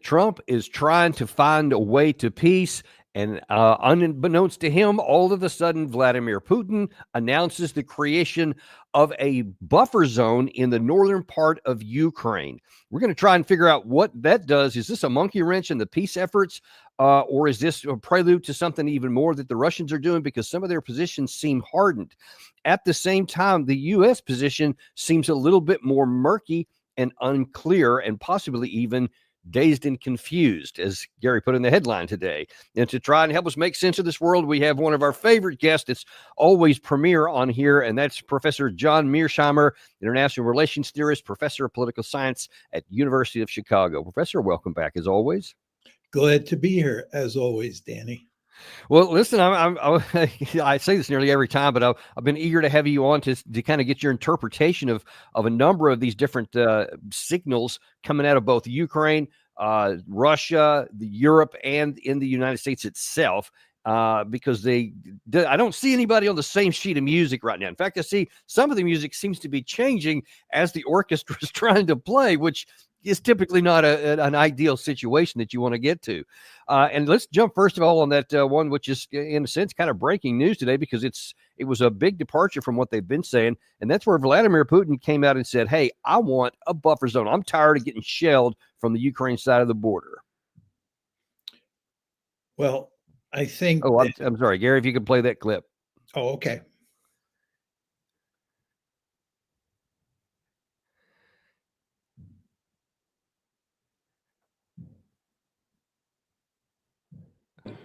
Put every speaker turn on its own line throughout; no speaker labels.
Trump is trying to find a way to peace. And unbeknownst to him, all of a sudden, Vladimir Putin announces the creation of a buffer zone in the northern part of Ukraine. We're going to try and figure out what that does. Is this a monkey wrench in the peace efforts, or is this a prelude to something even more that the Russians are doing? Because some of their positions seem hardened. At the same time, the U.S. position seems a little bit more murky and unclear, and possibly even dazed and confused, as Gary put in the headline today. And to try and help us make sense of this world, we have one of our favorite guests that's always premier on here, and that's Professor John Mearsheimer, international relations theorist, professor of political science at University of Chicago. Professor, welcome back as always.
Glad to be here as always, Danny.
Well, listen, I say this nearly every time, but I've been eager to have you on to kind of get your interpretation of a number of these different signals coming out of both Ukraine, Russia, Europe, and in the United States itself, because I don't see anybody on the same sheet of music right now. In fact, I see some of the music seems to be changing as the orchestra is trying to play, which is typically not an ideal situation that you want to get to. And let's jump first of all on that one, which is in a sense kind of breaking news today, because it was a big departure from what they've been saying. And that's where Vladimir Putin came out and said, hey, I want a buffer zone. I'm tired of getting shelled from the Ukraine side of the border.
Well, I think...
Oh, I'm sorry, Gary, if you could play that clip.
Oh, okay.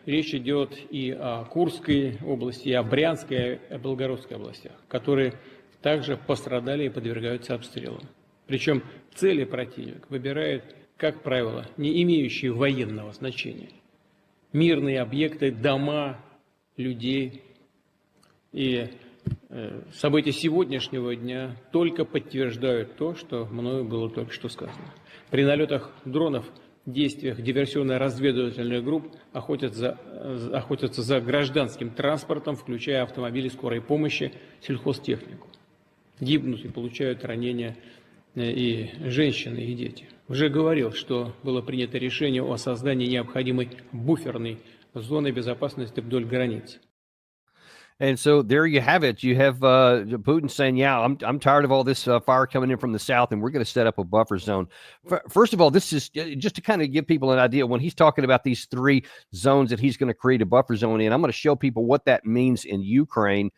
Речь идет и о Курской области, и о Брянской, и о Белгородской областях, которые также пострадали и подвергаются обстрелам. Причем цели противник выбирает, как правило, не имеющие военного значения. Мирные объекты, дома, людей. И события сегодняшнего дня только подтверждают то, что мною было только что сказано. При налетах дронов, действиях диверсионно-разведывательных групп охотятся за гражданским транспортом, включая автомобили скорой помощи, сельхозтехнику. Гибнут и получают ранения и женщины, и дети. Уже говорил, что было принято решение о создании необходимой буферной зоны безопасности вдоль границ.
And so there you have it. You have Putin saying, yeah, I'm tired of all this fire coming in from the south, and we're going to set up a buffer zone. First of all, this is just to kind of give people an idea. When he's talking about these three zones that he's going to create a buffer zone in, I'm going to show people what that means in Ukraine.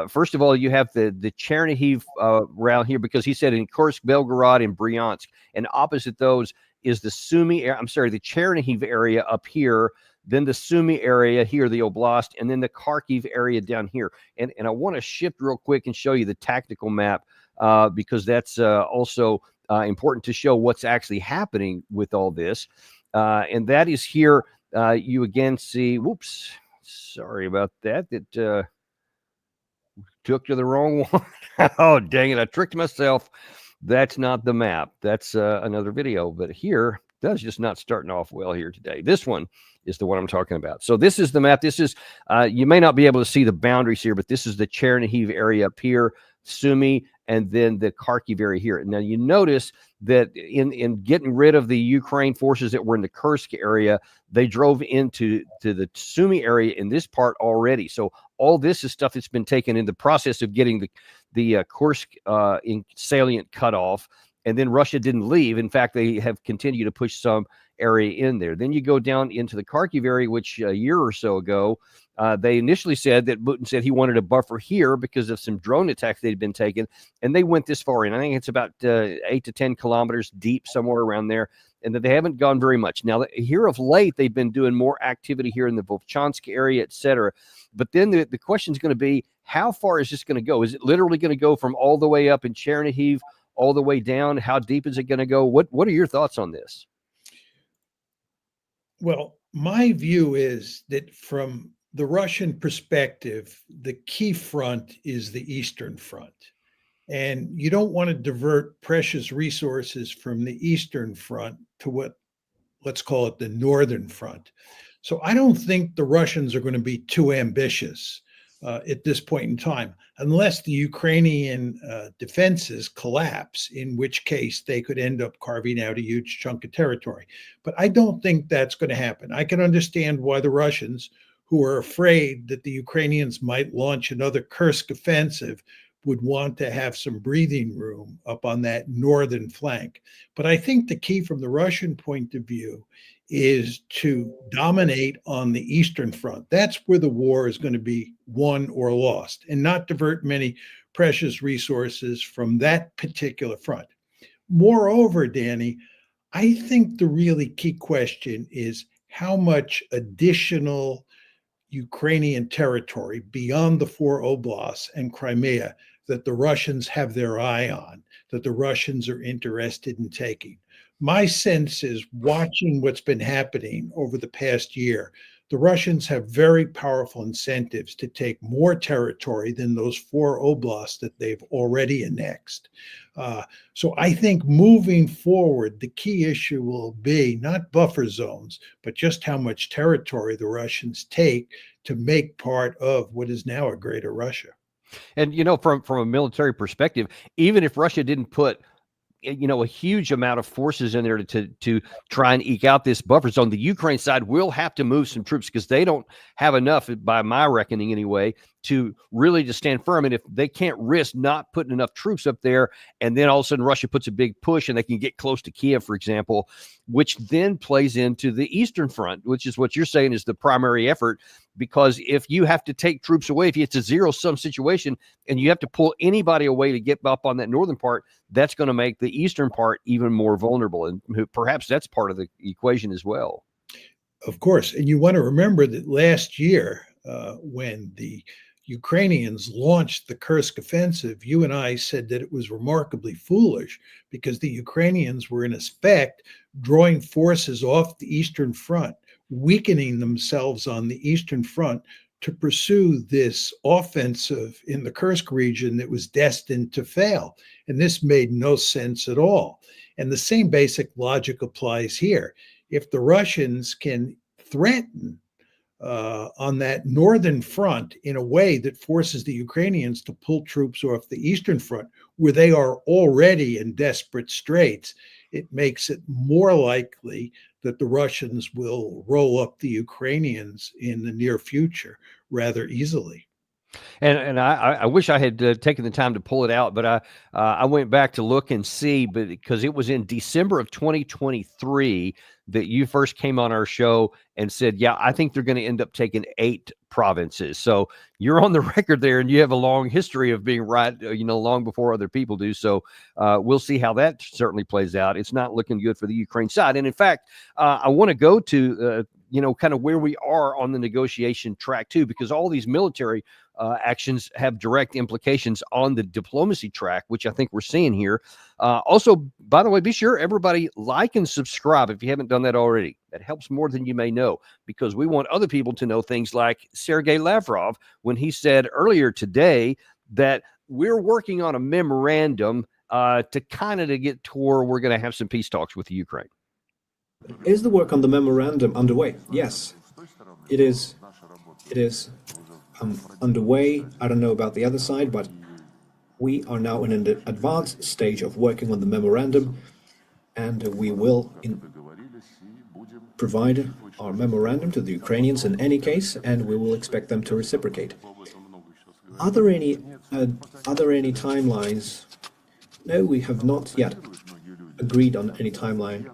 First of all, you have the Chernihiv around here, because he said in Kursk, Belgorod, and Bryansk. And opposite those is the Sumy, the Chernihiv area up here, then the Sumy area here, the oblast, and then the Kharkiv area down here. And I want to shift real quick and show you the tactical map, because that's also important to show what's actually happening with all this. And that is here. You again see, whoops, sorry about that. That took to the wrong one. Oh, dang it. I tricked myself. That's not the map. That's another video. But here, that's just not starting off well here today. This one is the one I'm talking about. So this is the map. This is, you may not be able to see the boundaries here, but this is the Chernihiv area up here, Sumy, and then the Kharkiv area here. Now you notice that in getting rid of the Ukraine forces that were in the Kursk area, they drove into the Sumy area in this part already. So all this is stuff that's been taken in the process of getting the Kursk salient cut off. And then Russia didn't leave. In fact, they have continued to push some area in there. Then you go down into the Kharkiv area, which a year or so ago, they initially said that Putin said he wanted a buffer here because of some drone attacks they'd been taken. And they went this far in. I think it's about 8 to 10 kilometers deep, somewhere around there. And that they haven't gone very much. Now, here of late, they've been doing more activity here in the Volchansk area, et cetera. But then the question is going to be, how far is this going to go? Is it literally going to go from all the way up in Chernihiv all the way down? How deep is it going to go? What are your thoughts on this?
Well, my view is that from the Russian perspective, the key front is the Eastern Front. And you don't want to divert precious resources from the Eastern Front to let's call it the Northern Front. So I don't think the Russians are going to be too ambitious at this point in time, unless the Ukrainian defenses collapse, in which case they could end up carving out a huge chunk of territory. But I don't think that's going to happen. I can understand why the Russians, who are afraid that the Ukrainians might launch another Kursk offensive, would want to have some breathing room up on that northern flank. But I think the key from the Russian point of view is to dominate on the Eastern Front. That's where the war is going to be won or lost, and not divert many precious resources from that particular front. Moreover, Danny, I think the really key question is how much additional Ukrainian territory beyond the 4 oblasts and Crimea that the Russians have their eye on, that the Russians are interested in taking. My sense is, watching what's been happening over the past year, the Russians have very powerful incentives to take more territory than those 4 oblasts that they've already annexed. So I think moving forward, the key issue will be not buffer zones, but just how much territory the Russians take to make part of what is now a greater Russia.
And, from a military perspective, even if Russia didn't put a huge amount of forces in there to try and eke out this buffer zone, the Ukraine side will have to move some troops because they don't have enough, by my reckoning anyway, to really just stand firm. And if they can't risk not putting enough troops up there, and then all of a sudden Russia puts a big push and they can get close to Kiev, for example, which then plays into the Eastern Front, which is what you're saying is the primary effort. Because if you have to take troops away, if it's a zero-sum situation and you have to pull anybody away to get up on that northern part, that's going to make the eastern part even more vulnerable. And perhaps that's part of the equation as well.
Of course. And you want to remember that last year, when the Ukrainians launched the Kursk offensive, you and I said that it was remarkably foolish because the Ukrainians were in effect drawing forces off the Eastern Front, weakening themselves on the Eastern Front to pursue this offensive in the Kursk region that was destined to fail. And this made no sense at all. And the same basic logic applies here. If the Russians can threaten on that northern front in a way that forces the Ukrainians to pull troops off the Eastern Front, where they are already in desperate straits, it makes it more likely that the Russians will roll up the Ukrainians in the near future rather easily.
And I wish I had taken the time to pull it out, but I went back to look and see, but because it was in December of 2023 that you first came on our show and said, yeah, I think they're going to end up taking 8 provinces. So you're on the record there, and you have a long history of being right, long before other people do. So we'll see how that certainly plays out. It's not looking good for the Ukraine side. And in fact, I want to go to, kind of where we are on the negotiation track too, because all these military actions have direct implications on the diplomacy track, which I think we're seeing here. Also, by the way, be sure everybody like and subscribe if you haven't done that already. That helps more than you may know, because we want other people to know things like Sergei Lavrov, when he said earlier today that we're working on a memorandum to get to where we're going to have some peace talks with the Ukraine.
Is the work on the memorandum underway? Yes, it is. It is underway. I don't know about the other side, but we are now in an advanced stage of working on the memorandum, and we will provide our memorandum to the Ukrainians in any case, and we will expect them to reciprocate. Are there any timelines? No, we have not yet agreed on any timeline.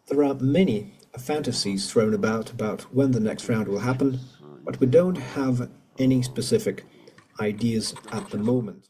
There are many fantasies thrown about when the next round will happen, but we don't have any specific ideas at the moment.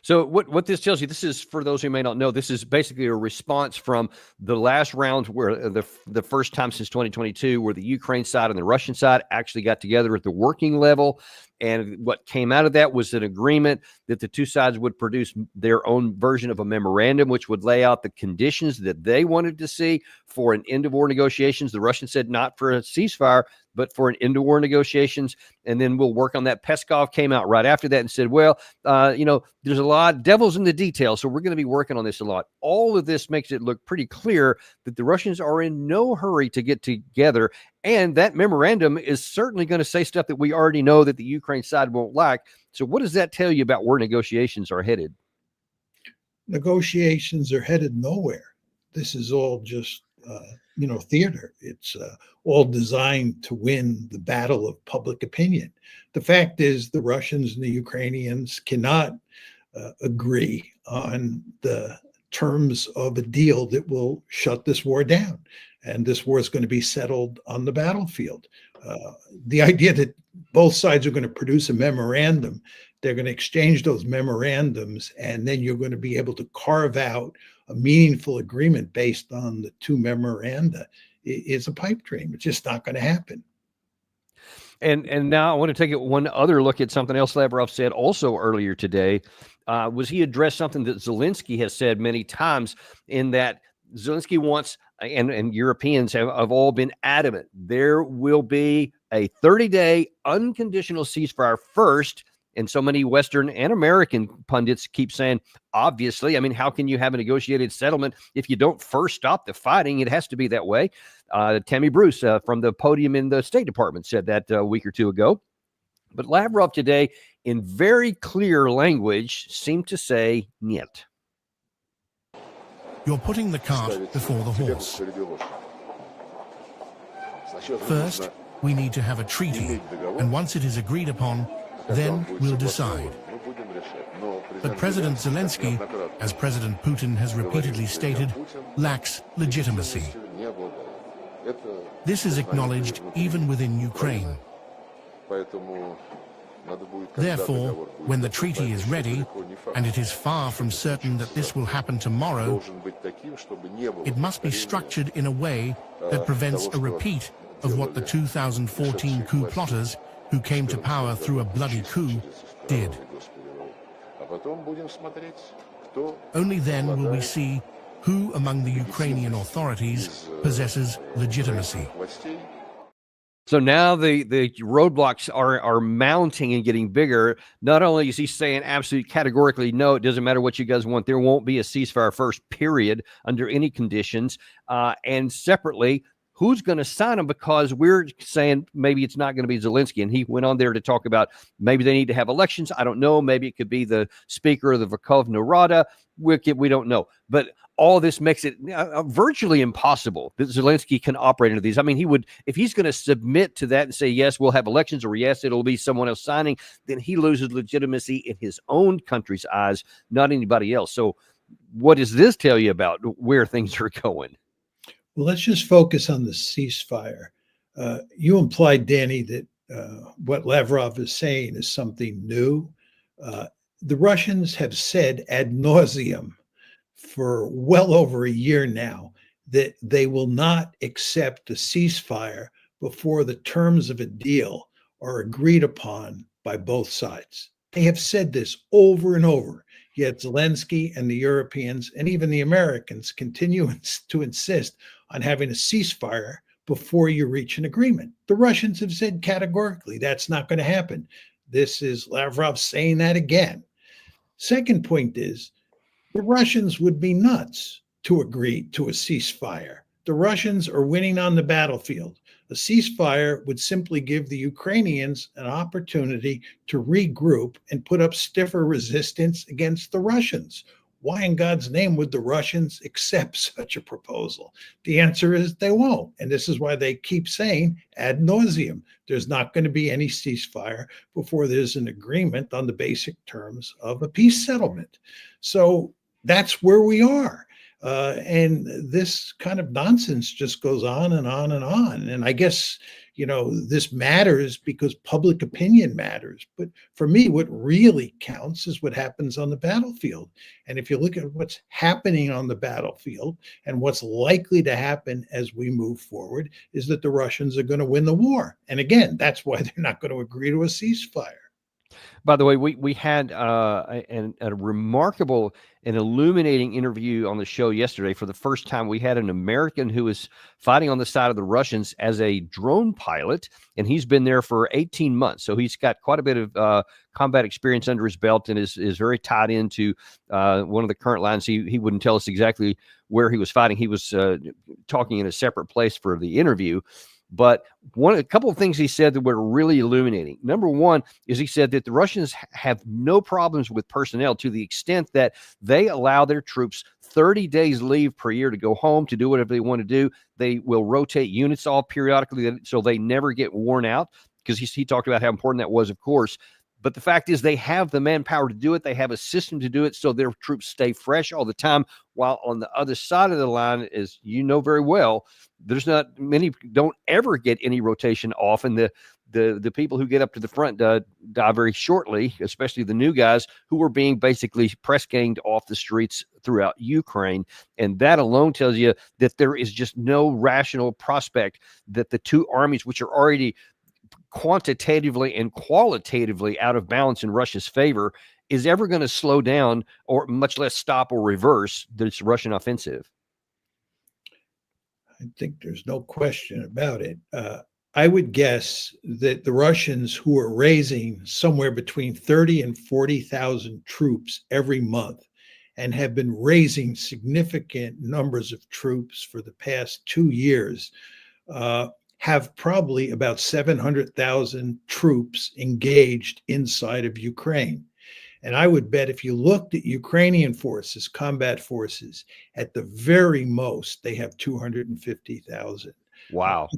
So what this tells you, this is, for those who may not know, this is basically a response from the last round, where the first time since 2022, where the Ukraine side and the Russian side actually got together at the working level. And what came out of that was an agreement that the two sides would produce their own version of a memorandum, which would lay out the conditions that they wanted to see for an end of war negotiations. The Russians said not for a ceasefire, but for an end of war negotiations. And then we'll work on that. Peskov came out right after that and said, well, there's a lot, devil's in the details, so we're going to be working on this a lot. All of this makes it look pretty clear that the Russians are in no hurry to get together. And that memorandum is certainly going to say stuff that we already know that the Ukraine side won't like. So what does that tell you about where negotiations are headed?
Negotiations are headed nowhere. This is all just, theater. It's all designed to win the battle of public opinion. The fact is, the Russians and the Ukrainians cannot agree on the terms of a deal that will shut this war down. And this war is going to be settled on the battlefield. The idea that both sides are going to produce a memorandum, they're going to exchange those memorandums, and then you're going to be able to carve out a meaningful agreement based on the two memoranda is a pipe dream. It's just not going to happen.
And now I want to take one other look at something else Lavrov said also earlier today. Was he addressed something that Zelensky has said many times, in that Zelensky wants, and Europeans have all been adamant, there will be a 30-day unconditional ceasefire first. And so many Western and American pundits keep saying, obviously, I mean, how can you have a negotiated settlement if you don't first stop the fighting? It has to be that way. Tammy Bruce from the podium in the State Department said that a week or two ago. But Lavrov today, in very clear language, seemed to say, "Niet."
You're putting the cart before the horse. First, we need to have a treaty, and once it is agreed upon, then we'll decide. But President Zelensky, as President Putin has repeatedly stated, lacks legitimacy. This is acknowledged even within Ukraine. Therefore, when the treaty is ready, and it is far from certain that this will happen tomorrow, it must be structured in a way that prevents a repeat of what the 2014 coup plotters, who came to power through a bloody coup, did. Only then will we see who among the Ukrainian authorities possesses legitimacy.
So now the roadblocks are mounting and getting bigger. Not only is he saying absolutely categorically, no, it doesn't matter what you guys want, there won't be a ceasefire first, period, under any conditions. And separately, who's going to sign them? Because we're saying maybe it's not going to be Zelensky. And he went on there to talk about maybe they need to have elections. I don't know. Maybe it could be the Speaker of the Verkhovna Rada. We don't know. But all this makes it virtually impossible that Zelensky can operate into these. I mean, he would, if he's going to submit to that and say, yes, we'll have elections, or yes, it'll be someone else signing, then he loses legitimacy in his own country's eyes, not anybody else. So what does this tell you about where things are going?
Well, let's just focus on the ceasefire. You implied, Danny, that what Lavrov is saying is something new. The Russians have said ad nauseum for well over a year now that they will not accept a ceasefire before the terms of a deal are agreed upon by both sides. They have said this over and over, yet Zelensky and the Europeans and even the Americans continue to insist on having a ceasefire before you reach an agreement. The Russians have said categorically that's not going to happen. This is Lavrov saying that again. Second point is, the Russians would be nuts to agree to a ceasefire. The Russians are winning on the battlefield. A ceasefire would simply give the Ukrainians an opportunity to regroup and put up stiffer resistance against the Russians. Why in God's name would the Russians accept such a proposal? The answer is they won't. And this is why they keep saying ad nauseum, there's not going to be any ceasefire before there's an agreement on the basic terms of a peace settlement. So that's where we are. And this kind of nonsense just goes on and on and on. And I guess, this matters because public opinion matters. But for me, what really counts is what happens on the battlefield. And if you look at what's happening on the battlefield and what's likely to happen as we move forward, is that the Russians are going to win the war. And again, that's why they're not going to agree to a ceasefire.
By the way, we had a remarkable and illuminating interview on the show yesterday. For the first time, we had an American who was fighting on the side of the Russians as a drone pilot, and he's been there for 18 months. So he's got quite a bit of combat experience under his belt and is very tied into one of the current lines. He wouldn't tell us exactly where he was fighting. He was talking in a separate place for the interview. But a couple of things he said that were really illuminating. Number one is he said that the Russians have no problems with personnel to the extent that they allow their troops 30 days leave per year to go home to do whatever they want to do. They will rotate units off periodically so they never get worn out, because he talked about how important that was, of course. But the fact is they have the manpower to do it. They have a system to do it, so their troops stay fresh all the time. While on the other side of the line, as you know very well, there's not many, don't ever get any rotation off. And the people who get up to the front die very shortly, especially the new guys who were being basically press ganged off the streets throughout Ukraine. And that alone tells you that there is just no rational prospect that the two armies, which are already quantitatively and qualitatively out of balance in Russia's favor, is ever going to slow down, or much less stop or reverse this Russian offensive.
I think there's no question about it. I would guess that the Russians, who are raising somewhere between 30 and 40,000 troops every month and have been raising significant numbers of troops for the past 2 years, have probably about 700,000 troops engaged inside of Ukraine. And I would bet if you looked at Ukrainian forces, combat forces, at the very most, they have 250,000.
Wow.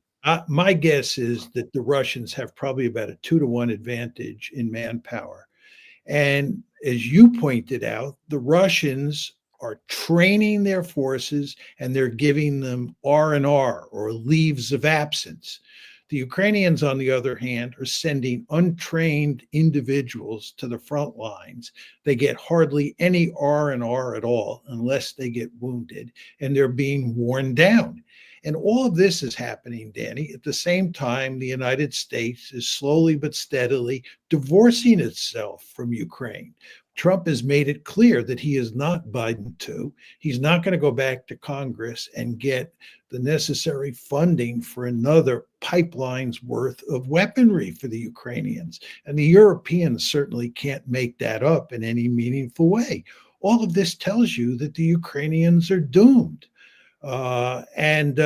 My guess is that the Russians have probably about a 2-to-1 advantage in manpower. And as you pointed out, the Russians are training their forces and they're giving them R&R, or leaves of absence. The Ukrainians, on the other hand, are sending untrained individuals to the front lines. They get hardly any R&R at all unless they get wounded, and they're being worn down. And all of this is happening, Danny, at the same time the United States is slowly but steadily divorcing itself from Ukraine. Trump has made it clear that he is not Biden II. He's not going to go back to Congress and get the necessary funding for another pipeline's worth of weaponry for the Ukrainians. And the Europeans certainly can't make that up in any meaningful way. All of this tells you that the Ukrainians are doomed. And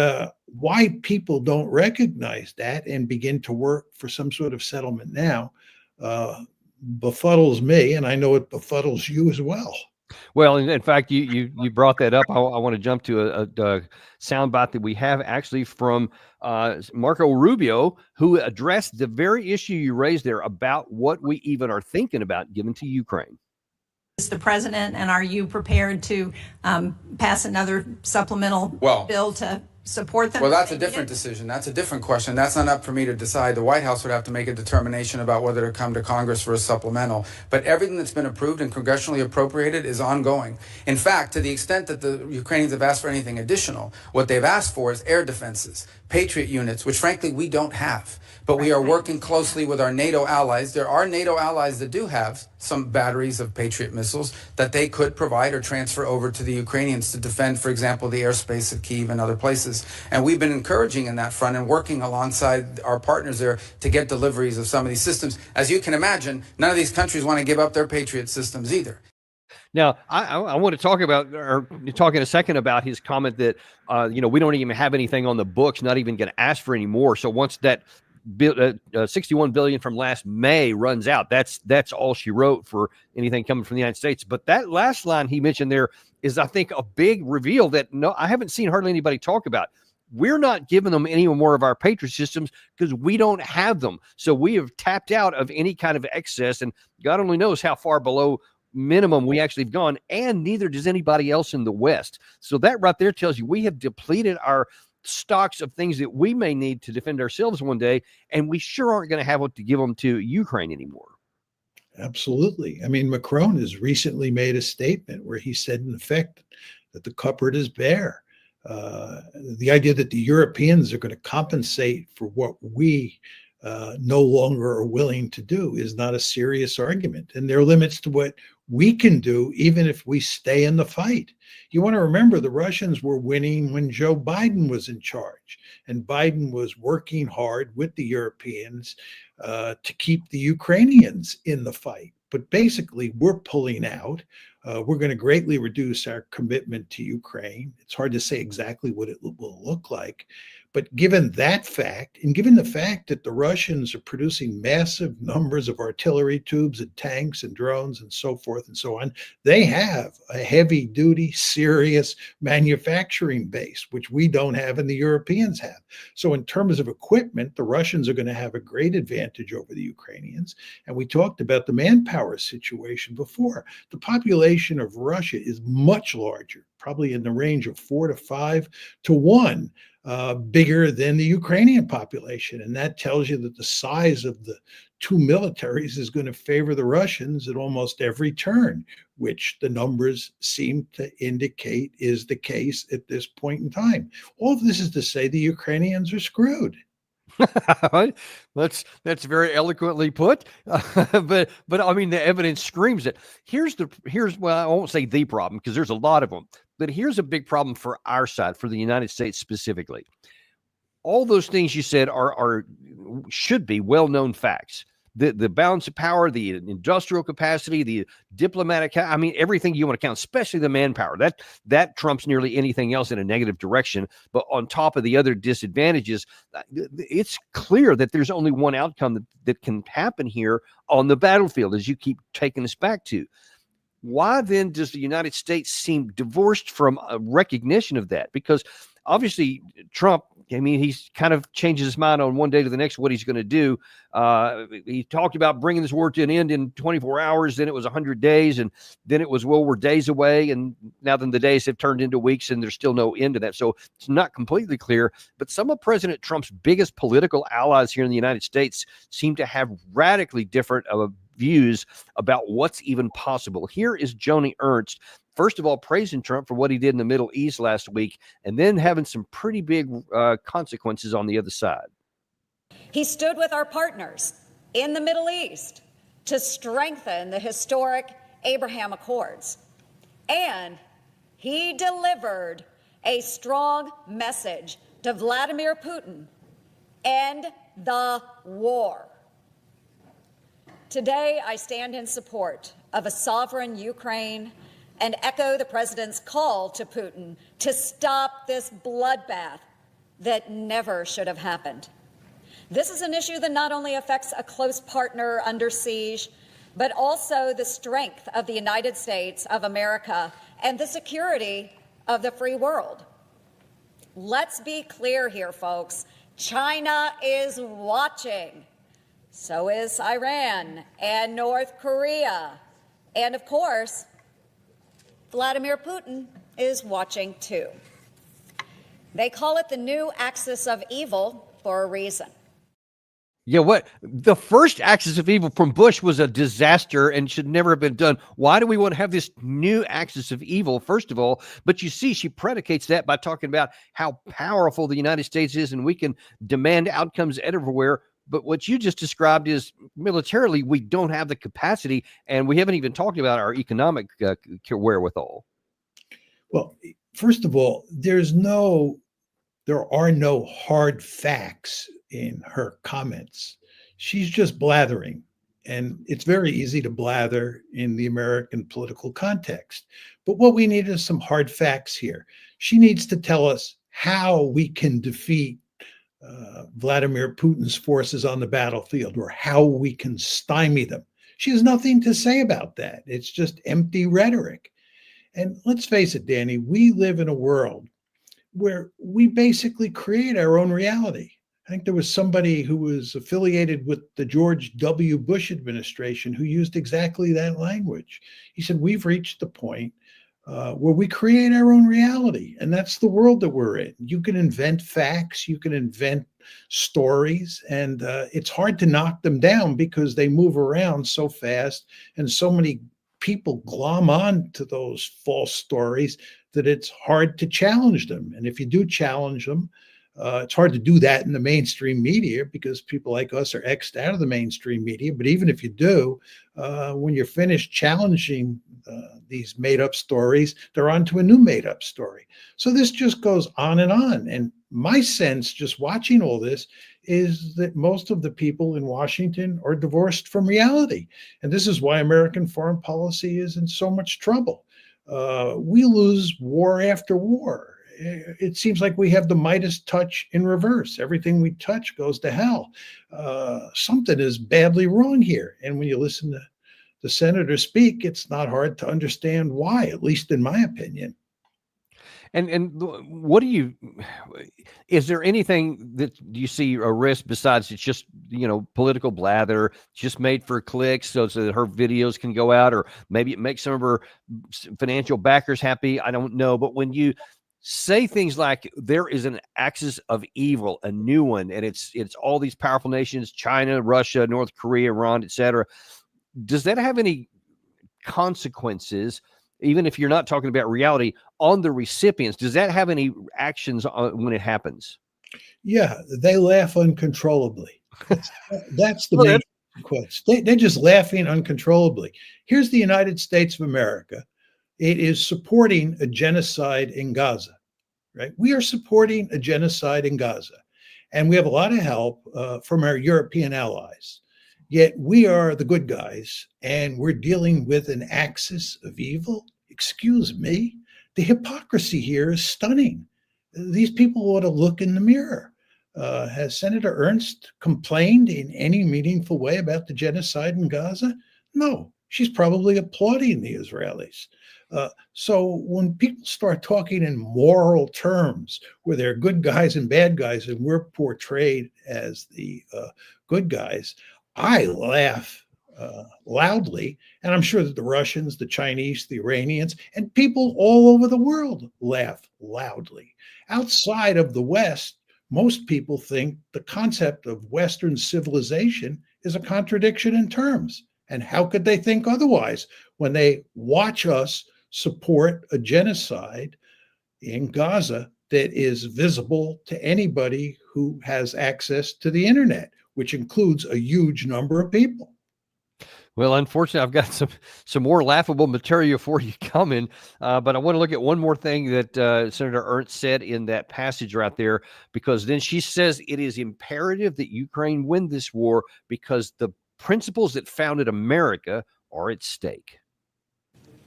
why people don't recognize that and begin to work for some sort of settlement now befuddles me, and I know it befuddles you as well.
Well, in fact, you brought that up. I want to jump to a soundbite that we have actually from Marco Rubio, who addressed the very issue you raised there about what we even are thinking about giving to Ukraine.
The president, and are you prepared to pass another supplemental bill to support them?
Well, that's a different decision. That's a different question. That's not up for me to decide. The White House would have to make a determination about whether to come to Congress for a supplemental. But everything that's been approved and congressionally appropriated is ongoing. In fact, to the extent that the Ukrainians have asked for anything additional, what they've asked for is air defenses, Patriot units, which frankly we don't have. But we are working closely with our NATO allies. There are NATO allies that do have some batteries of Patriot missiles that they could provide or transfer over to the Ukrainians to defend, for example, the airspace of Kyiv and other places. And we've been encouraging in that front and working alongside our partners there to get deliveries of some of these systems. As you can imagine, none of these countries want to give up their Patriot systems either.
Now, I want to talk in a second about his comment that, we don't even have anything on the books, not even going to ask for any more. So once that $61 billion from last May runs out, that's all she wrote for anything coming from the United States. But that last line he mentioned there is, I think, a big reveal that I haven't seen hardly anybody talk about. We're not giving them any more of our Patriot systems because we don't have them. So we have tapped out of any kind of excess, and God only knows how far below minimum we actually have gone, and neither does anybody else in the West. So that right there tells you we have depleted our stocks of things that we may need to defend ourselves one day, and we sure aren't going to have what to give them to Ukraine anymore.
Absolutely. I mean, Macron has recently made a statement where he said, in effect, that the cupboard is bare. The idea that the Europeans are going to compensate for what we no longer are willing to do is not a serious argument. And there are limits to what we can do, even if we stay in the fight. You want to remember the Russians were winning when Joe Biden was in charge, and Biden was working hard with the Europeans to keep the Ukrainians in the fight. But basically, we're pulling out. We're going to greatly reduce our commitment to Ukraine. It's hard to say exactly what it will look like. But given that fact, and given the fact that the Russians are producing massive numbers of artillery tubes and tanks and drones and so forth and so on, they have a heavy duty, serious manufacturing base, which we don't have and the Europeans have. So in terms of equipment, the Russians are going to have a great advantage over the Ukrainians. And we talked about the manpower situation before. The population of Russia is much larger, probably in the range of 4 to 5 to 1. Bigger than the Ukrainian population. And that tells you that the size of the two militaries is going to favor the Russians at almost every turn, which the numbers seem to indicate is the case at this point in time. All of this is to say the Ukrainians are screwed.
That's very eloquently put, but I mean the evidence screams it. Here's well, I won't say the problem because there's a lot of them, but here's a big problem for our side, for the United States specifically. All those things you said should be well-known facts. The balance of power, the industrial capacity, the diplomatic, I mean, everything you want to count, especially the manpower, that trumps nearly anything else in a negative direction. But on top of the other disadvantages, it's clear that there's only one outcome that can happen here on the battlefield, as you keep taking us back to. Why then does the United States seem divorced from a recognition of that? Because obviously Trump, I mean, he's kind of changes his mind on one day to the next what he's going to do. He talked about bringing this war to an end in 24 hours. Then it was 100 days. And then it was, well, we're days away. And now then the days have turned into weeks and there's still no end to that. So it's not completely clear. But some of President Trump's biggest political allies here in the United States seem to have radically different views about what's even possible. Here is Joni Ernst, first of all, praising Trump for what he did in the Middle East last week, and then having some pretty big consequences on the other side.
He stood with our partners in the Middle East to strengthen the historic Abraham Accords. And he delivered a strong message to Vladimir Putin: end the war. Today, I stand in support of a sovereign Ukraine and echo the president's call to Putin to stop this bloodbath that never should have happened. This is an issue that not only affects a close partner under siege, but also the strength of the United States of America and the security of the free world. Let's be clear here, folks. China is watching. So is Iran and North Korea. And of course, Vladimir Putin is watching too. They call it the new axis of evil for a reason.
Yeah, what the first axis of evil from Bush was a disaster and should never have been done. Why do we want to have this new axis of evil, first of all? But you see, she predicates that by talking about how powerful the United States is and we can demand outcomes everywhere. But what you just described is militarily, we don't have the capacity, and we haven't even talked about our economic wherewithal.
Well, first of all, there are no hard facts in her comments. She's just blathering, and it's very easy to blather in the American political context. But what we need is some hard facts here. She needs to tell us how we can defeat Vladimir Putin's forces on the battlefield, or how we can stymie them. She has nothing to say about that. It's just empty rhetoric. And let's face it, Danny, we live in a world where we basically create our own reality. I think there was somebody who was affiliated with the George W. Bush administration who used exactly that language. He said, we've reached the point where we create our own reality. And that's the world that we're in. You can invent facts, you can invent stories, and it's hard to knock them down because they move around so fast and so many people glom on to those false stories that it's hard to challenge them. And if you do challenge them, it's hard to do that in the mainstream media because people like us are X'd out of the mainstream media. But even if you do, when you're finished challenging these made-up stories, they're on to a new made-up story. So this just goes on. And my sense, just watching all this, is that most of the people in Washington are divorced from reality. And this is why American foreign policy is in so much trouble. We lose war after war. It seems like we have the Midas touch in reverse. Everything we touch goes to hell. Something is badly wrong here. And when you listen to the senator speak, it's not hard to understand why, at least in my opinion.
And what do you, is there anything that you see a risk besides it's just, political blather, just made for clicks so that her videos can go out, or maybe it makes some of her financial backers happy? I don't know. But when you say things like there is an axis of evil, a new one, and it's all these powerful nations, China, Russia, North Korea, Iran, etc., does that have any consequences, even if you're not talking about reality, on the recipients? Does that have any actions when it happens?
Yeah, they laugh uncontrollably. That's the main consequence. They're just laughing uncontrollably. Here's the United States of America. It is supporting a genocide in Gaza, right? We are supporting a genocide in Gaza, and we have a lot of help from our European allies. Yet we are the good guys, and we're dealing with an axis of evil. Excuse me. The hypocrisy here is stunning. These people ought to look in the mirror. Has Senator Ernst complained in any meaningful way about the genocide in Gaza? No, she's probably applauding the Israelis. So when people start talking in moral terms, where they're good guys and bad guys, and we're portrayed as the good guys, I laugh loudly, and I'm sure that the Russians, the Chinese, the Iranians, and people all over the world laugh loudly. Outside of the West, most people think the concept of Western civilization is a contradiction in terms. And how could they think otherwise when they watch us support a genocide in Gaza that is visible to anybody who has access to the internet, which includes a huge number of people?
Well, unfortunately, I've got some more laughable material for you coming, but I want to look at one more thing that Senator Ernst said in that passage right there, because then she says it is imperative that Ukraine win this war because the principles that founded America are at stake.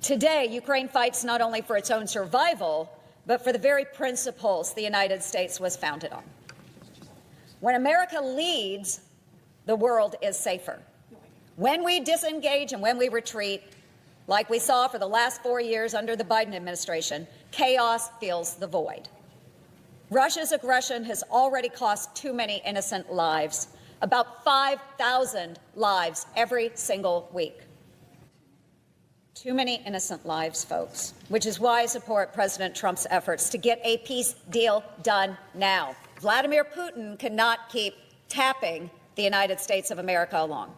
Today, Ukraine fights not only for its own survival, but for the very principles the United States was founded on. When America leads, the world is safer. When we disengage and when we retreat, like we saw for the last 4 years under the Biden administration, chaos fills the void. Russia's aggression has already cost too many innocent lives, about 5,000 lives every single week. Too many innocent lives, folks, which is why I support President Trump's efforts to get a peace deal done now. Vladimir Putin cannot keep tapping the United States of America along.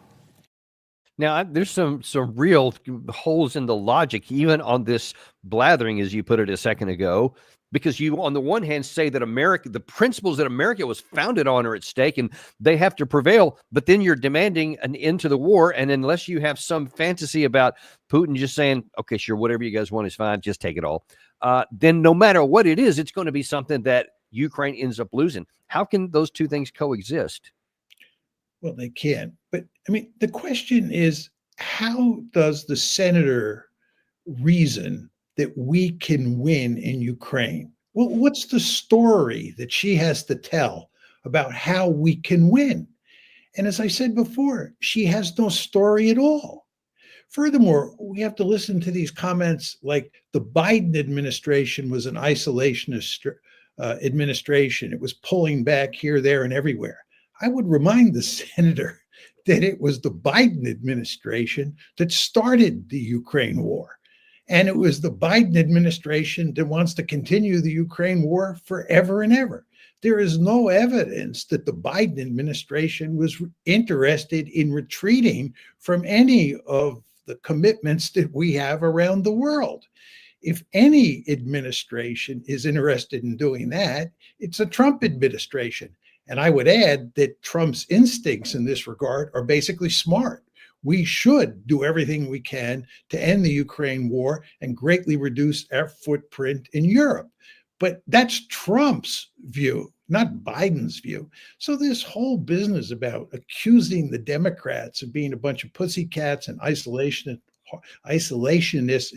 Now, there's some real holes in the logic, even on this blathering, as you put it a second ago, because you, on the one hand, say that America, the principles that America was founded on are at stake and they have to prevail, but then you're demanding an end to the war. And unless you have some fantasy about Putin just saying, okay, sure, whatever you guys want is fine, just take it all, then no matter what it is, it's going to be something that Ukraine ends up losing. How can those two things coexist?
Well, they can. But I mean, the question is, how does the senator reason that we can win in Ukraine? Well, what's the story that she has to tell about how we can win? And as I said before, she has no story at all. Furthermore, we have to listen to these comments like the Biden administration was an isolationist administration. It was pulling back here, there, and everywhere. I would remind the senator that it was the Biden administration that started the Ukraine war. And it was the Biden administration that wants to continue the Ukraine war forever and ever. There is no evidence that the Biden administration was interested in retreating from any of the commitments that we have around the world. If any administration is interested in doing that, it's a Trump administration. And I would add that Trump's instincts in this regard are basically smart. We should do everything we can to end the Ukraine war and greatly reduce our footprint in Europe. But that's Trump's view. not Biden's view. So this whole business about accusing the Democrats of being a bunch of pussycats and isolationists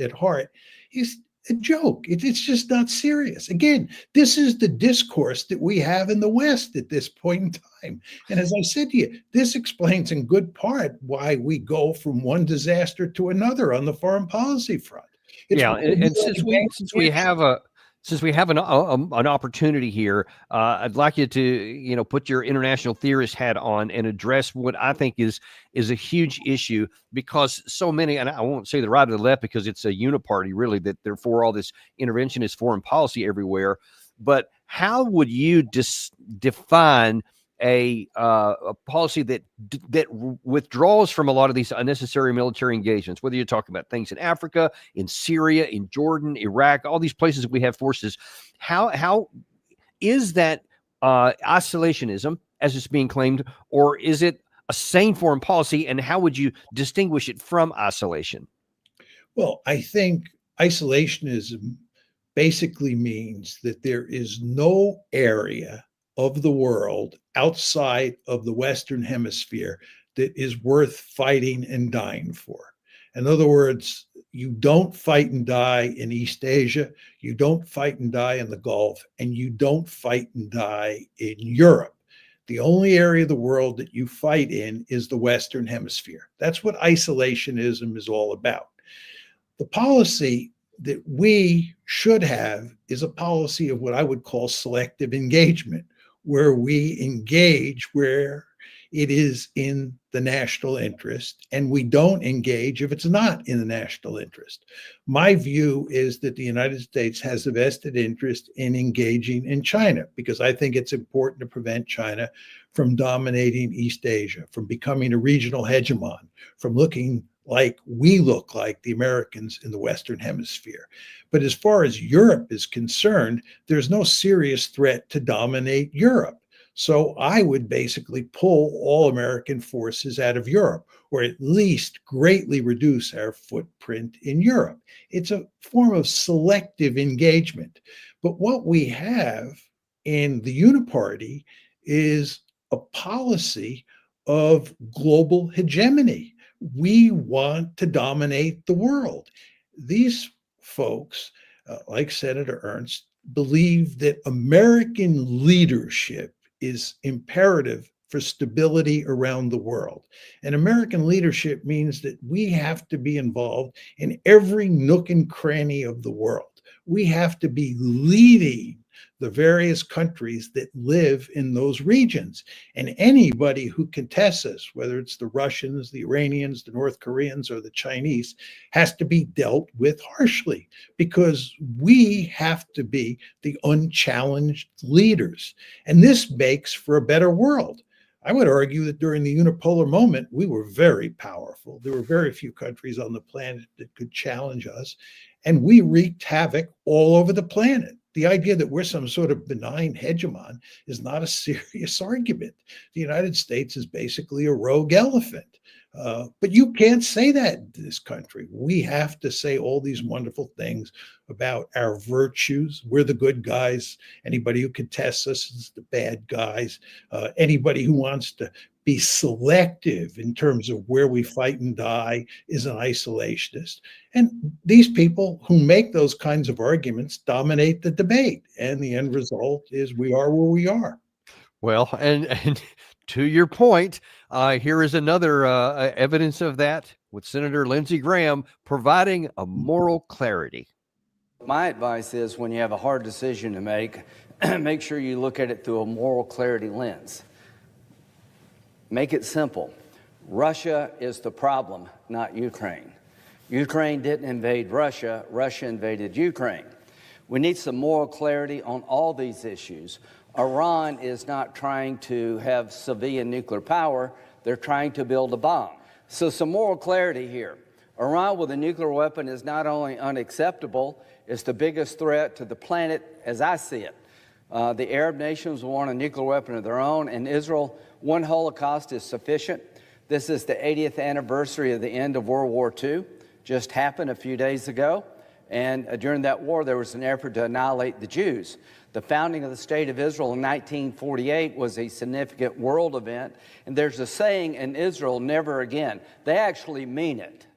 at heart is a joke. It's just not serious. Again, this is the discourse that we have in the West at this point in time. And as I said to you, this explains in good part why we go from one disaster to another on the foreign policy front.
Yeah, and since we have an opportunity here, I'd like you to put your international theorist hat on and address what I think is a huge issue, because so many, and I won't say the right or the left because it's a uniparty really, that they're for all this interventionist foreign policy everywhere. But how would you define a policy that withdraws from a lot of these unnecessary military engagements, whether you're talking about things in Africa, in Syria, in Jordan, Iraq, all these places we have forces? How is that isolationism, as it's being claimed, or is it a sane foreign policy, and how would you distinguish it from isolation?
Well, I think isolationism basically means that there is no area of the world outside of the Western Hemisphere that is worth fighting and dying for. In other words, you don't fight and die in East Asia, you don't fight and die in the Gulf, and you don't fight and die in Europe. The only area of the world that you fight in is the Western Hemisphere. That's what isolationism is all about. The policy that we should have is a policy of what I would call selective engagement, where we engage where it is in the national interest, and we don't engage if it's not in the national interest. My view is that the United States has a vested interest in engaging in China, because I think it's important to prevent China from dominating East Asia, from becoming a regional hegemon, from looking like we look like the Americans in the Western Hemisphere. But as far as Europe is concerned, there's no serious threat to dominate Europe. So I would basically pull all American forces out of Europe, or at least greatly reduce our footprint in Europe. It's a form of selective engagement. But what we have in the Uniparty is a policy of global hegemony. We want to dominate the world. These folks, like Senator Ernst, believe that American leadership is imperative for stability around the world. And American leadership means that we have to be involved in every nook and cranny of the world. We have to be leading the various countries that live in those regions. And anybody who contests us, whether it's the Russians, the Iranians, the North Koreans, or the Chinese, has to be dealt with harshly, because we have to be the unchallenged leaders. And this makes for a better world. I would argue that during the unipolar moment, we were very powerful. There were very few countries on the planet that could challenge us, and we wreaked havoc all over the planet. The idea that we're some sort of benign hegemon is not a serious argument. The United States is basically a rogue elephant. But you can't say that in this country. We have to say all these wonderful things about our virtues. We're the good guys. Anybody who contests us is the bad guys. Anybody who wants to be selective in terms of where we fight and die is an isolationist. And these people who make those kinds of arguments dominate the debate. And the end result is we are where we are.
Well, and to your point, here is another evidence of that, with Senator Lindsey Graham providing a moral clarity.
My advice is, when you have a hard decision to make, make sure you look at it through a moral clarity lens. Make it simple. Russia is the problem, not Ukraine. Ukraine didn't invade Russia. Russia invaded Ukraine. We need some moral clarity on all these issues. Iran is not trying to have civilian nuclear power. They're trying to build a bomb. So some moral clarity here. Iran with a nuclear weapon is not only unacceptable, it's the biggest threat to the planet as I see it. The Arab nations want a nuclear weapon of their own, and Israel, one Holocaust is sufficient. This is the 80th anniversary of the end of World War II, just happened a few days ago. And during that war, there was an effort to annihilate the Jews. The founding of the State of Israel in 1948 was a significant world event. And there's a saying in Israel, never again. They actually mean it.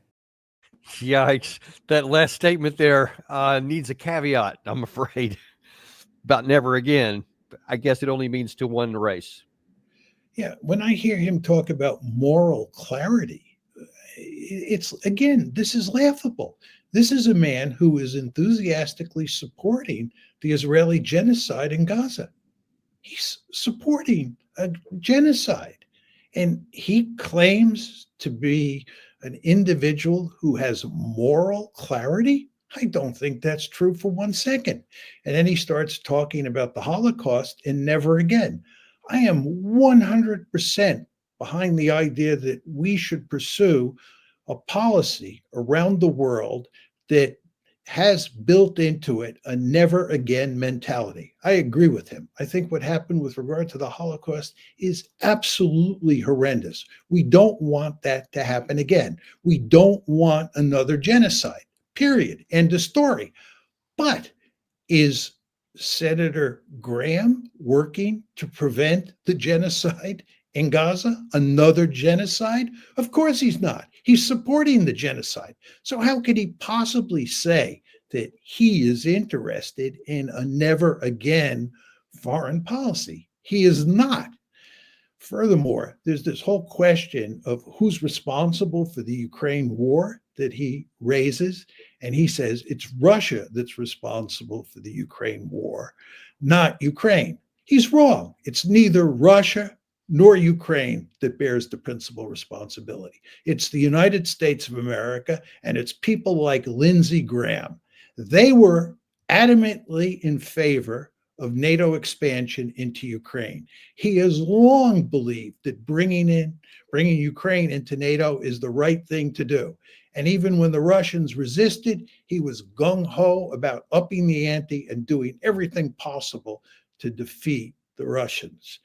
Yikes. That last statement there needs a caveat, I'm afraid, about never again. I guess it only means to one race.
Yeah, when I hear him talk about moral clarity, it's, again, this is laughable. This is a man who is enthusiastically supporting the Israeli genocide in Gaza. He's supporting a genocide. And he claims to be an individual who has moral clarity. I don't think that's true for 1 second. And then he starts talking about the Holocaust and never again. I am 100% behind the idea that we should pursue a policy around the world that has built into it a never again mentality. I agree with him. I think what happened with regard to the Holocaust is absolutely horrendous. We don't want that to happen again. We don't want another genocide, period. End of story. But is Senator Graham working to prevent the genocide in Gaza? Another genocide? Of course he's not. He's supporting the genocide. So how could he possibly say that he is interested in a never again foreign policy? He is not. Furthermore, there's this whole question of who's responsible for the Ukraine war that he raises. And he says it's Russia that's responsible for the Ukraine war, not Ukraine. He's wrong. It's neither Russia nor Ukraine that bears the principal responsibility. It's the United States of America, and it's people like Lindsey Graham. They were adamantly in favor of NATO expansion into Ukraine. He has long believed that bringing Ukraine into NATO is the right thing to do. And even when the Russians resisted, he was gung-ho about upping the ante and doing everything possible to defeat the Russians.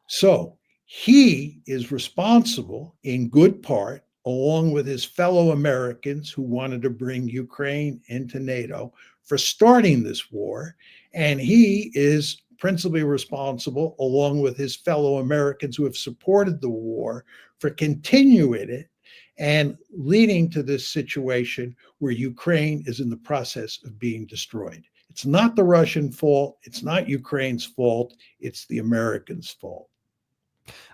So he is responsible in good part, along with his fellow Americans who wanted to bring Ukraine into NATO, for starting this war. And he is principally responsible, along with his fellow Americans who have supported the war, for continuing it and leading to this situation where Ukraine is in the process of being destroyed. It's not the Russian fault. It's not Ukraine's fault. It's the Americans' fault.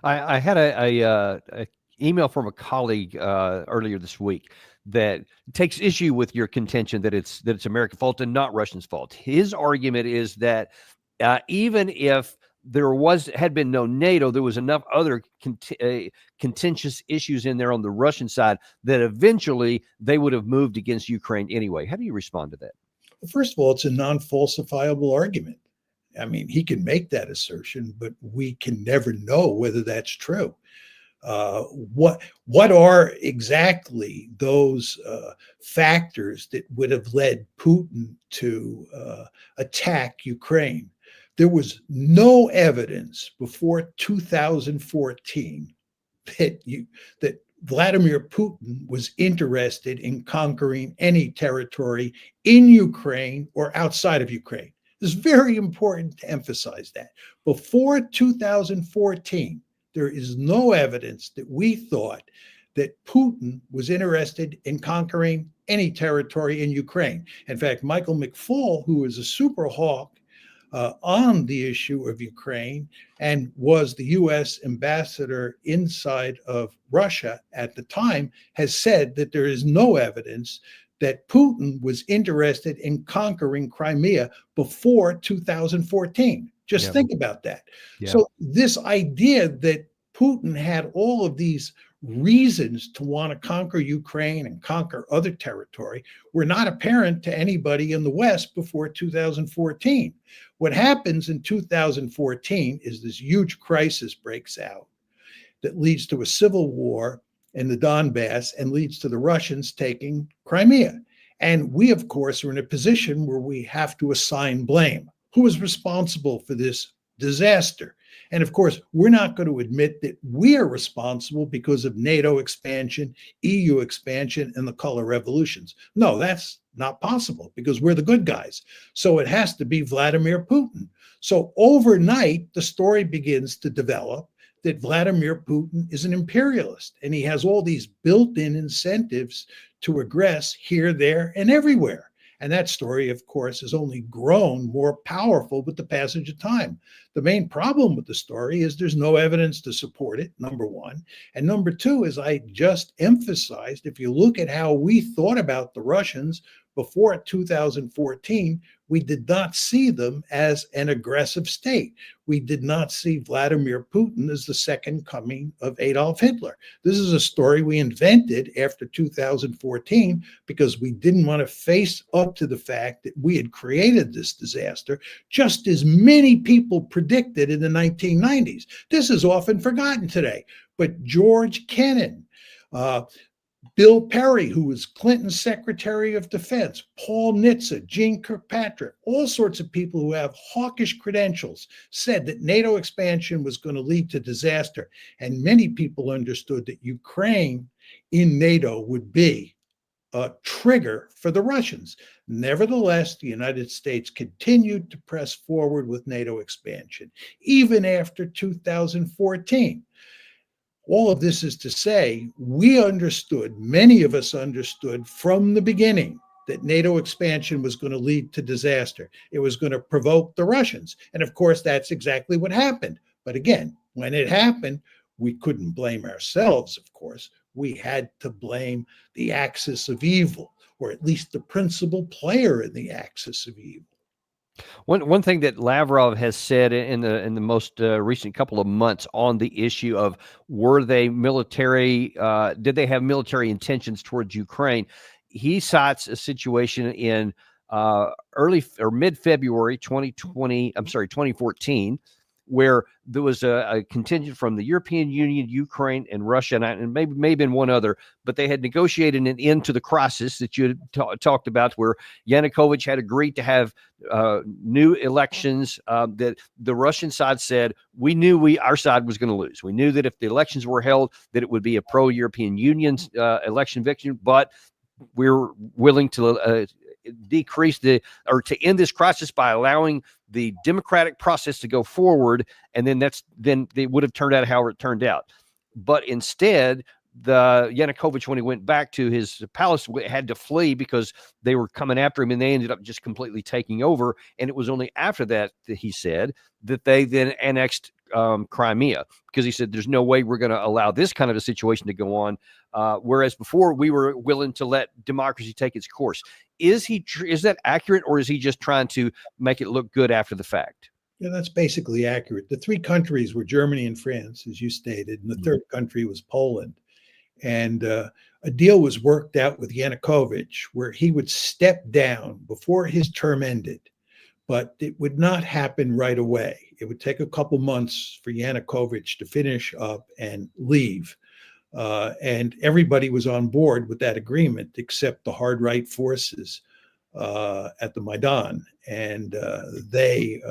I had a email from a colleague earlier this week that takes issue with your contention that it's American fault and not Russian's fault. His argument is that even if there had been no NATO, there was enough other contentious issues in there on the Russian side that eventually they would have moved against Ukraine anyway. How do you respond to that?
Well, first of all, it's a non-falsifiable argument. I mean, he can make that assertion, but we can never know whether that's true. What are exactly those factors that would have led Putin to attack Ukraine? There was no evidence before 2014 that Vladimir Putin was interested in conquering any territory in Ukraine or outside of Ukraine. It's very important to emphasize that. Before 2014, there is no evidence that we thought that Putin was interested in conquering any territory in Ukraine. In fact, Michael McFaul, who is a super hawk on the issue of Ukraine and was the U.S. ambassador inside of Russia at the time, has said that there is no evidence that Putin was interested in conquering Crimea before 2014. Just think about that. Yeah. So this idea that Putin had all of these reasons to want to conquer Ukraine and conquer other territory were not apparent to anybody in the West before 2014. What happens in 2014 is this huge crisis breaks out that leads to a civil war in the Donbass and leads to the Russians taking Crimea. And we, of course, are in a position where we have to assign blame. Who is responsible for this disaster? And of course, we're not going to admit that we are responsible because of NATO expansion, EU expansion, and the color revolutions. No, that's Not possible, because we're the good guys. So it has to be Vladimir Putin. So overnight, the story begins to develop that Vladimir Putin is an imperialist, and he has all these built-in incentives to aggress here, there, and everywhere. And that story, of course, has only grown more powerful with the passage of time. The main problem with the story is there's no evidence to support it, number one. And number two, as I just emphasized, if you look at how we thought about the Russians before 2014, we did not see them as an aggressive state. We did not see Vladimir Putin as the second coming of Adolf Hitler. This is a story we invented after 2014 because we didn't want to face up to the fact that we had created this disaster, just as many people predicted in the 1990s. This is often forgotten today, but George Kennan, Bill Perry, who was Clinton's Secretary of Defense, Paul Nitze, Gene Kirkpatrick, all sorts of people who have hawkish credentials said that NATO expansion was going to lead to disaster. And many people understood that Ukraine in NATO would be a trigger for the Russians. Nevertheless, the United States continued to press forward with NATO expansion, even after 2014. All of this is to say, we understood, many of us understood from the beginning that NATO expansion was going to lead to disaster. It was going to provoke the Russians. And of course, that's exactly what happened. But again, when it happened, we couldn't blame ourselves, of course. We had to blame the axis of evil, or at least the principal player in the axis of evil.
One thing that Lavrov has said in the most recent couple of months on the issue of were they military, did they have military intentions towards Ukraine? He cites a situation in early or mid-February 2014, where there was a contingent from the European Union, Ukraine, and Russia, and maybe in one other, but they had negotiated an end to the crisis that you had talked about, where Yanukovych had agreed to have new elections. That the Russian side said, we knew our side was going to lose. We knew that if the elections were held, that it would be a pro-European Union election victory, but we're willing to decrease to end this crisis by allowing the democratic process to go forward, and then it would have turned out how it turned out. But instead, the Yanukovych, when he went back to his palace, had to flee because they were coming after him, and they ended up just completely taking over. And it was only after that he said that they then annexed Crimea, because he said there's no way we're going to allow this kind of a situation to go on. Whereas before we were willing to let democracy take its course. Is that accurate, or is he just trying to make it look good after the fact?
Yeah, that's basically accurate. The three countries were Germany and France, as you stated, and the third country was Poland. And a deal was worked out with Yanukovych where he would step down before his term ended, but it would not happen right away. It would take a couple months for Yanukovych to finish up and leave. And everybody was on board with that agreement except the hard right forces at the Maidan. And they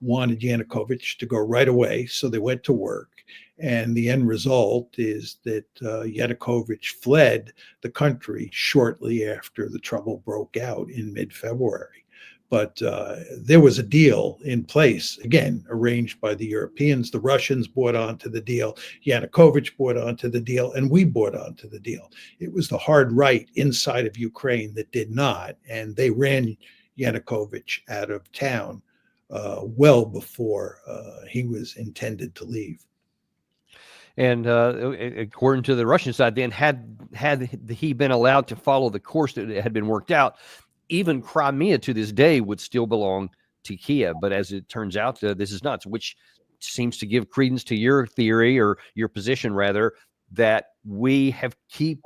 wanted Yanukovych to go right away, so they went to work. And the end result is that Yanukovych fled the country shortly after the trouble broke out in mid-February. But there was a deal in place, again, arranged by the Europeans. The Russians bought onto the deal. Yanukovych bought onto the deal, and we bought onto the deal. It was the hard right inside of Ukraine that did not, and they ran Yanukovych out of town well before he was intended to leave.
And according to the Russian side, then had he been allowed to follow the course that had been worked out, even Crimea to this day would still belong to Kiev. But as it turns out, this is not, which seems to give credence to your theory, or your position rather, that we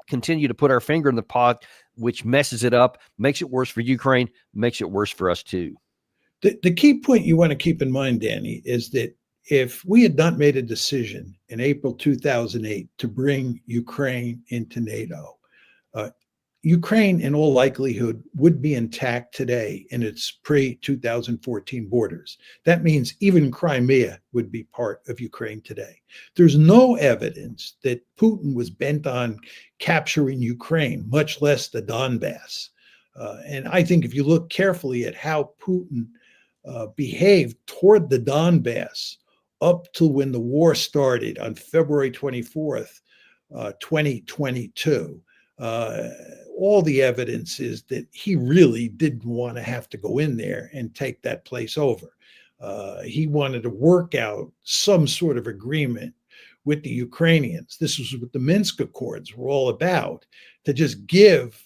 continue to put our finger in the pot, which messes it up, makes it worse for Ukraine, makes it worse for us too.
The key point you want to keep in mind, Danny, is that if we had not made a decision in April 2008 to bring Ukraine into NATO, Ukraine, in all likelihood, would be intact today in its pre-2014 borders. That means even Crimea would be part of Ukraine today. There's no evidence that Putin was bent on capturing Ukraine, much less the Donbass. And I think if you look carefully at how Putin behaved toward the Donbass up to when the war started on February 24th, 2022, all the evidence is that he really didn't want to have to go in there and take that place over. He wanted to work out some sort of agreement with the Ukrainians. This was what the Minsk Accords were all about, to just give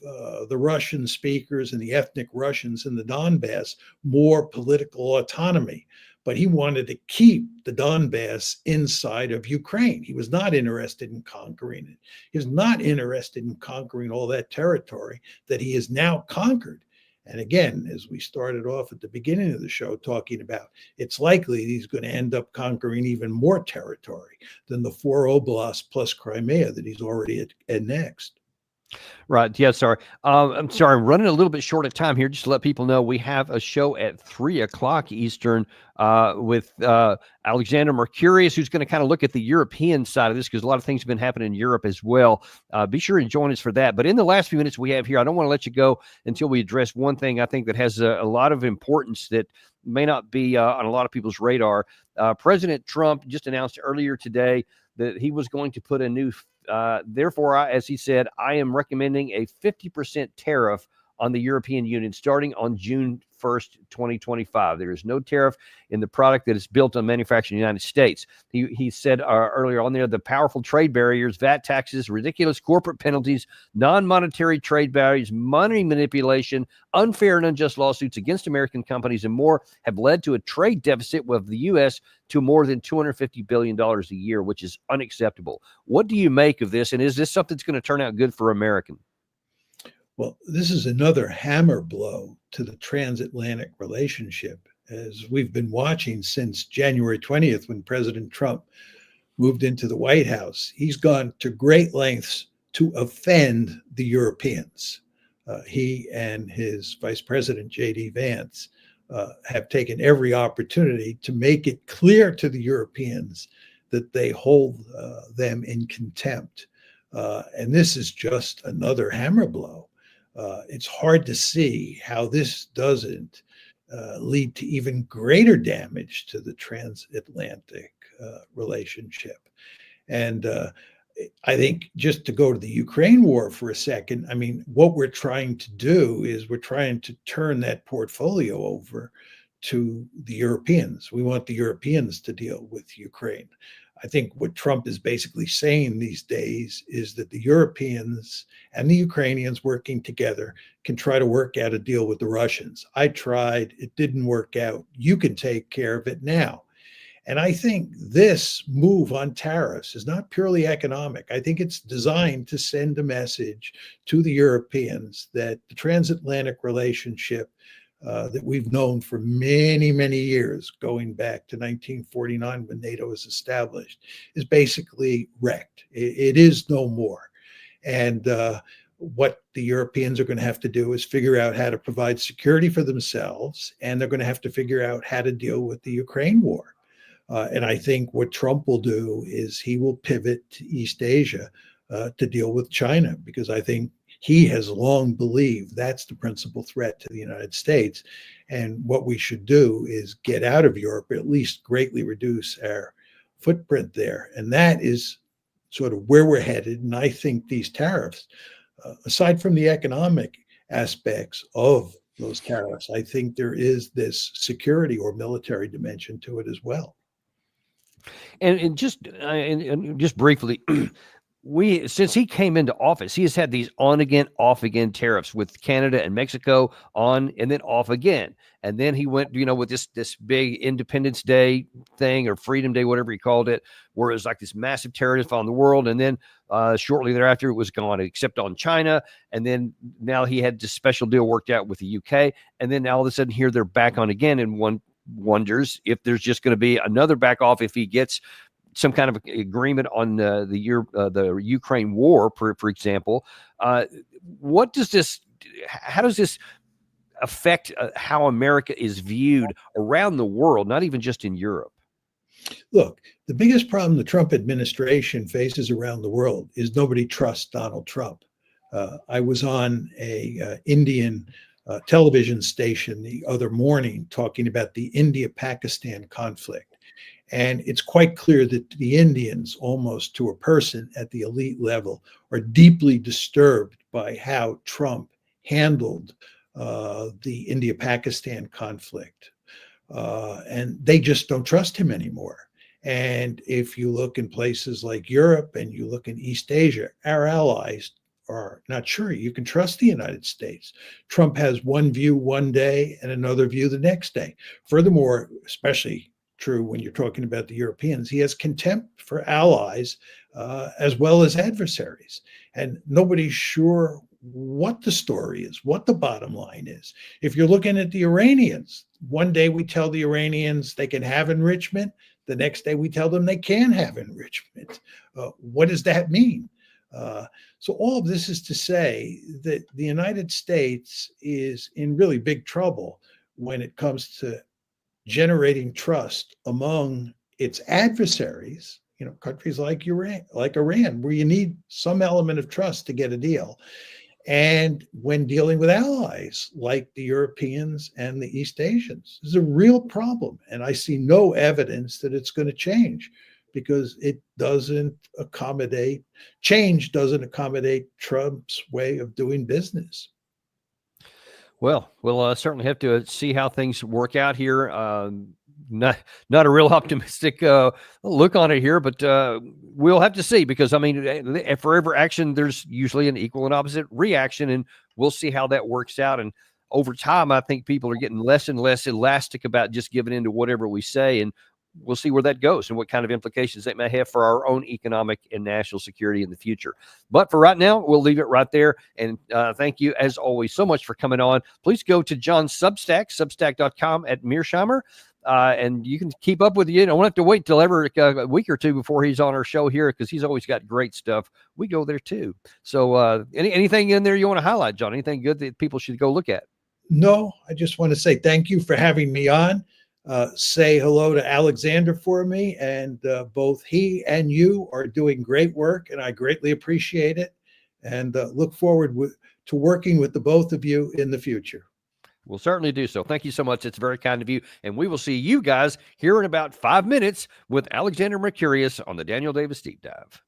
the Russian speakers and the ethnic Russians in the Donbass more political autonomy. But he wanted to keep the Donbass inside of Ukraine. He was not interested in conquering it. He was not interested in conquering all that territory that he has now conquered. And again, as we started off at the beginning of the show talking about, it's likely he's going to end up conquering even more territory than the 4 oblasts plus Crimea that he's already annexed.
Right. Yeah. Sorry. I'm sorry. I'm running a little bit short of time here. Just to let people know, we have a show at 3:00 Eastern with Alexander Mercurius, who's going to kind of look at the European side of this, because a lot of things have been happening in Europe as well. Be sure and join us for that. But in the last few minutes we have here, I don't want to let you go until we address one thing I think that has a lot of importance that may not be on a lot of people's radar. President Trump just announced earlier today that he was going to put a new therefore, as he said, I am recommending a 50% tariff on the European Union starting on June 1st, 2025. There is no tariff in the product that is built and manufactured in the United States. He said earlier on there, the powerful trade barriers, VAT taxes, ridiculous corporate penalties, non-monetary trade barriers, money manipulation, unfair and unjust lawsuits against American companies, and more have led to a trade deficit with the U.S. to more than $250 billion a year, which is unacceptable. What do you make of this? And is this something that's going to turn out good for Americans?
Well, this is another hammer blow to the transatlantic relationship, as we've been watching since January 20th, when President Trump moved into the White House. He's gone to great lengths to offend the Europeans. He and his Vice President, J.D. Vance, have taken every opportunity to make it clear to the Europeans that they hold them in contempt. And this is just another hammer blow. It's hard to see how this doesn't lead to even greater damage to the transatlantic relationship. And I think, just to go to the Ukraine war for a second, I mean, what we're trying to do is we're trying to turn that portfolio over to the Europeans. We want the Europeans to deal with Ukraine. I think what Trump is basically saying these days is that the Europeans and the Ukrainians working together can try to work out a deal with the Russians. I tried, it didn't work out. You can take care of it now. And I think this move on tariffs is not purely economic. I think it's designed to send a message to the Europeans that the transatlantic relationship that we've known for many, many years, going back to 1949 when NATO was established, is basically wrecked. It is no more. And what the Europeans are going to have to do is figure out how to provide security for themselves, and they're going to have to figure out how to deal with the Ukraine war. And I think what Trump will do is he will pivot to East Asia to deal with China, because I think he has long believed that's the principal threat to the United States. And what we should do is get out of Europe, or at least greatly reduce our footprint there. And that is sort of where we're headed. And I think these tariffs, aside from the economic aspects of those tariffs, I think there is this security or military dimension to it as well.
And just briefly, since he came into office, he has had these on again, off again tariffs with Canada and Mexico, on and then off again. And then he went, with this big Independence Day thing, or Freedom Day, whatever he called it, where it was like this massive tariff on the world. And then shortly thereafter, it was gone, except on China. And then now he had this special deal worked out with the UK. And then all of a sudden here they're back on again. And one wonders if there's just going to be another back off if he gets some kind of agreement on the Ukraine war, for example. How does this affect how America is viewed around the world, not even just in Europe?
Look, the biggest problem the Trump administration faces around the world is nobody trusts Donald Trump. I was on a Indian television station the other morning talking about the India-Pakistan conflict. And it's quite clear that the Indians, almost to a person at the elite level, are deeply disturbed by how Trump handled the India-Pakistan conflict. And they just don't trust him anymore. And if you look in places like Europe and you look in East Asia, our allies are not sure you can trust the United States. Trump has one view one day and another view the next day. Furthermore, especially true when you're talking about the Europeans, he has contempt for allies as well as adversaries. And nobody's sure what the story is, what the bottom line is. If you're looking at the Iranians, one day we tell the Iranians they can have enrichment. The next day we tell them they can have enrichment. What does that mean? So all of this is to say that the United States is in really big trouble when it comes to generating trust among its adversaries, countries like Iran, where you need some element of trust to get a deal. And when dealing with allies like the Europeans and the East Asians, this is a real problem. And I see no evidence that it's going to change, because change doesn't accommodate Trump's way of doing business.
Well, we'll certainly have to see how things work out here. Not a real optimistic look on it here, but we'll have to see, because, I mean, for every action, there's usually an equal and opposite reaction, and we'll see how that works out. And over time, I think people are getting less and less elastic about just giving in to whatever we say, and we'll see where that goes and what kind of implications that may have for our own economic and national security in the future. But for right now, we'll leave it right there. And thank you, as always, so much for coming on. Please go to John's Substack, substack.com @Mearsheimer. And you can keep up with you. Don't have to wait till a week or two before he's on our show here, because he's always got great stuff. We go there too. So anything in there you want to highlight, John? Anything good that people should go look at?
No, I just want to say thank you for having me on. Say hello to Alexander for me, and both he and you are doing great work, and I greatly appreciate it, and look forward to working with the both of you in the future.
We'll certainly do so. Thank you so much. It's very kind of you. And we will see you guys here in about 5 minutes with Alexander Mercurius on the Daniel Davis Deep Dive.